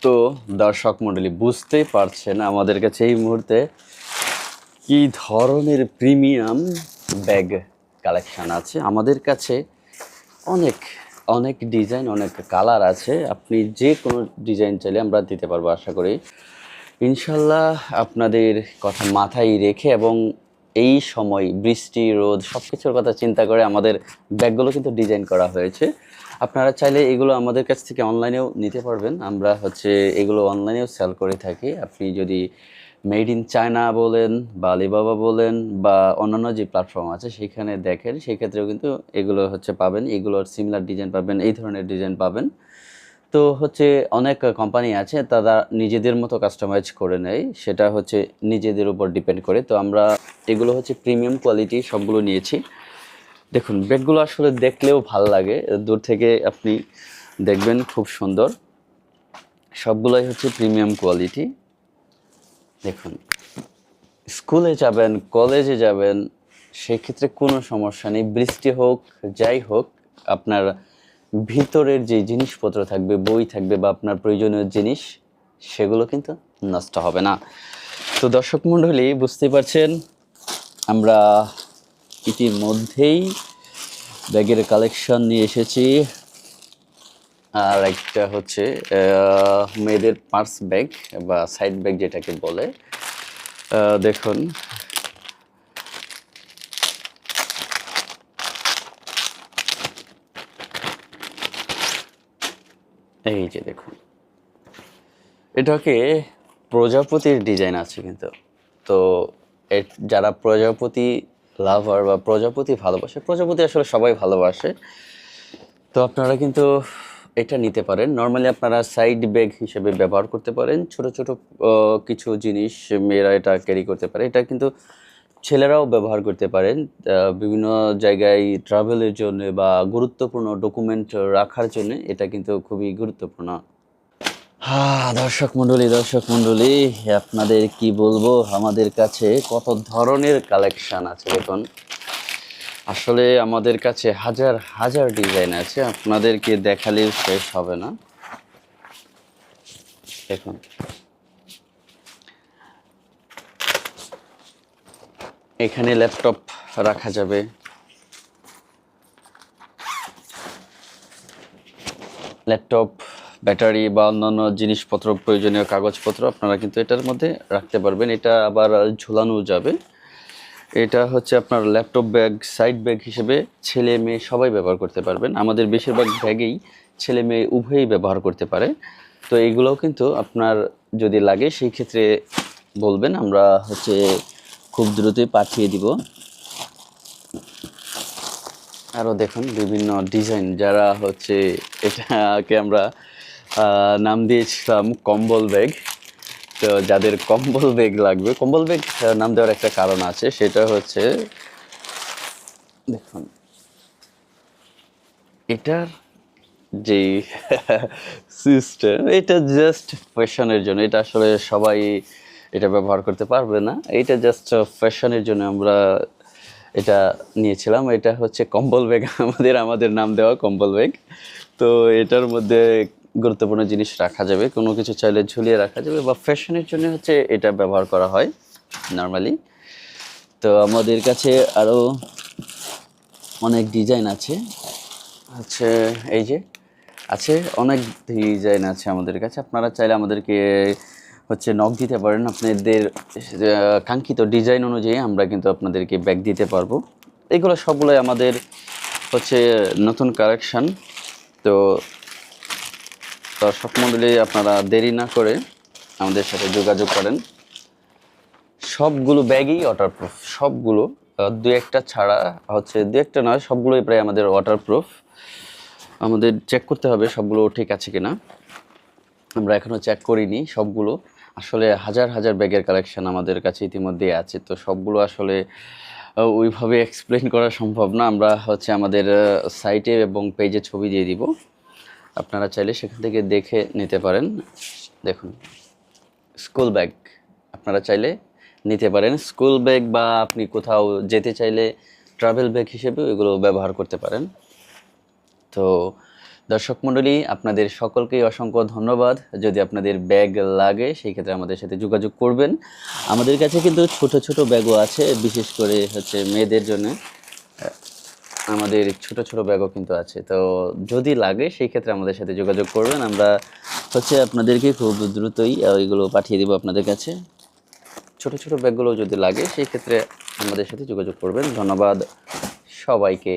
তো দর্শক মণ্ডলী বুঝতেই পারছেন আমাদের কাছে এই মুহূর্তে কি ধরনের প্রিমিয়াম ব্যাগ কালেকশন আছে। আমাদের কাছে অনেক অনেক ডিজাইন, অনেক কালার আছে। আপনি যে কোনো ডিজাইন চাইলে আমরা দিতে পারবো আশা করি ইনশাল্লাহ। আপনাদের কথা মাথায় রেখে এবং এই সময় বৃষ্টি রোদ সব কিছুর কথা চিন্তা করে আমাদের ব্যাগগুলো কিন্তু ডিজাইন করা হয়েছে। আপনারা চাইলে এগুলো আমাদের কাছ থেকে অনলাইনেও নিতে পারবেন। আমরা এগুলো অনলাইনেও সেল করে থাকি। আপনি যদি মেড ইন চায়না বলেন বা আলিবাবা বলেন বা অন্যান্য যে প্ল্যাটফর্ম আছে সেখানে দেখেন, সেই ক্ষেত্রেও কিন্তু এগুলো পাবেন। এগুলোর সিমিলার ডিজাইন পাবেন, এই ধরনের ডিজাইন পাবেন। তো অনেক কোম্পানি আছে তারা নিজেদের মতো কাস্টমাইজ করে নেয়, সেটা নিজেদের উপর ডিপেন্ড করে। তো আমরা এগুলো প্রিমিয়াম কোয়ালিটি সবগুলো নিয়েছি। দেখুন ব্যাগগুলো আসলে দেখলেও ভাল লাগে, দূর থেকে আপনি দেখবেন খুব সুন্দর। সবগুলোই প্রিমিয়াম কোয়ালিটি। দেখুন স্কুলে যাবেন, কলেজে যাবেন, সেক্ষেত্রে কোনো সমস্যা নেই। বৃষ্টি হোক যাই হোক, আপনার ভিতরের যে জিনিসপত্র থাকবে, বই থাকবে বা আপনার প্রয়োজনীয় জিনিস, সেগুলো কিন্তু নষ্ট হবে না। তো দর্শক মণ্ডলী বুঝতেই পারছেন আমরা ইতিমধ্যেই ব্যাগের কালেকশন নিয়ে এসেছি। আর একটা মেয়েদের পার্স ব্যাগ বা সাইড ব্যাগ যেটাকে বলে। দেখুন এই যে দেখুন, এটাকে প্রজাপতির ডিজাইন আছে কিন্তু। তো যারা প্রজাপতি লাভার বা প্রজাপতি ভালোবাসে, প্রজাপতি আসলে সবাই ভালোবাসে, তো আপনারা কিন্তু এটা নিতে পারেন। নর্মালি আপনারা সাইড ব্যাগ হিসেবে ব্যবহার করতে পারেন। ছোট ছোট কিছু জিনিস মেয়েরা এটা ক্যারি করতে পারে। এটা কিন্তু ছেলেরাও ব্যবহার করতে পারেন বিভিন্ন জায়গায় ট্রাভেলের জন্য বা গুরুত্বপূর্ণ ডকুমেন্ট রাখার জন্য। এটা কিন্তু খুবই গুরুত্বপূর্ণ। দর্শক মণ্ডলী আপনাদের কি বলবো, আমাদের কাছে কত ধরনের কালেকশন আছে দেখুন। আসলে আমাদের কাছে হাজার হাজার ডিজাইন আছে, আপনাদেরকে দেখালেও শেষ হবে না। দেখুন এখানে ল্যাপটপ রাখা যাবে, ল্যাপটপ, ব্যাটারি বা অন্যান্য জিনিসপত্র, প্রয়োজনীয় কাগজপত্র আপনারা কিন্তু এটার মধ্যে রাখতে পারবেন। এটা আবার ঝুলানো যাবে। এটা আপনার ল্যাপটপ ব্যাগ, সাইড ব্যাগ হিসেবে ছেলে মেয়ে সবাই ব্যবহার করতে পারবেন। আমাদের বেশিরভাগ ব্যাগেই ছেলে মেয়ে উভয়ই ব্যবহার করতে পারে। তো এইগুলোও কিন্তু আপনার যদি লাগে সেই ক্ষেত্রে বলবেন, আমরা খুব দ্রুতই পাঠিয়ে দিব। আরও দেখুন বিভিন্ন ডিজাইন, যারা এটাকে আমরা নাম দিয়েছিলাম কম্বল ব্যাগ। তো যাদের কম্বল ব্যাগ লাগবে, কম্বল ব্যাগ নাম দেওয়ার একটা কারণ আছে, সেটা দেখুন এটার যে সিস্টেম, এটা জাস্ট ফ্যাশনের জন্য। এটা আসলে সবাই এটা ব্যবহার করতে পারবে না, এটা জাস্ট ফ্যাশনের জন্য আমরা এটা নিয়েছিলাম। এটা কম্বল ব্যাগ, আমাদের নাম দেওয়া কম্বল ব্যাগ। তো এটার মধ্যে গুরুত্বপূর্ণ জিনিস রাখা যাবে, কোনো কিছু চাইলে ঝুলিয়ে রাখা যাবে, বা ফ্যাশনের জন্য এটা ব্যবহার করা হয় নর্মালি। তো আমাদের কাছে আরও অনেক ডিজাইন আছে। এই যে আছে, অনেক ডিজাইন আছে আমাদের কাছে। আপনারা চাইলে আমাদেরকে নক দিতে পারেন। আপনাদের কাঙ্ক্ষিত ডিজাইন অনুযায়ী আমরা কিন্তু আপনাদেরকে ব্যাগ দিতে পারবো। এগুলো সবগুলোই আমাদের নতুন কালেকশন। তো দর্শক মণ্ডলী আপনারা দেরি না করে আমাদের সাথে যোগাযোগ করেন। সবগুলো ব্যাগই ওয়াটারপ্রুফ, সবগুলো, দু একটা ছাড়া দু একটা নয়, সবগুলোই প্রায় আমাদের ওয়াটারপ্রুফ। আমাদের চেক করতে হবে সবগুলো ঠিক আছে কিনা, আমরা এখনও চেক করিনি সবগুলো। আসলে হাজার হাজার ব্যাগের কালেকশন আমাদের কাছে ইতিমধ্যেই আছে, তো সবগুলো আসলে ওইভাবে এক্সপ্লেন করা সম্ভব না। আমরা আমাদের সাইটে এবং পেজে ছবি দিয়ে দিব, আপনারা চাইলে সেখান থেকে দেখে নিতে পারেন। দেখুন স্কুল ব্যাগ আপনারা চাইলে নিতে পারেন, স্কুল ব্যাগ, বা আপনি কোথাও যেতে চাইলে ট্রাভেল ব্যাগ হিসেবে এগুলো ব্যবহার করতে পারেন। তো দর্শক মণ্ডলী, আপনাদের সকলকেই অসংখ্য ধন্যবাদ। যদি আপনাদের ব্যাগ লাগে সেই ক্ষেত্রে আমাদের সাথে যোগাযোগ করবেন। আমাদের কাছে কিন্তু ছোট ছোট ব্যাগও আছে, বিশেষ করে হচ্ছে মেয়েদের জন্য আমাদের ছোট ছোট ব্যাগও কিন্তু আছে। তো যদি লাগে সেই ক্ষেত্রে আমাদের সাথে যোগাযোগ করবেন। আমরা হচ্ছে আপনাদেরকে খুব দ্রুতই এগুলো পাঠিয়ে দেবো আপনাদের কাছে। ছোট ছোট ব্যাগগুলো যদি লাগে সেই ক্ষেত্রে আমাদের সাথে যোগাযোগ করবেন। ধন্যবাদ সবাইকে।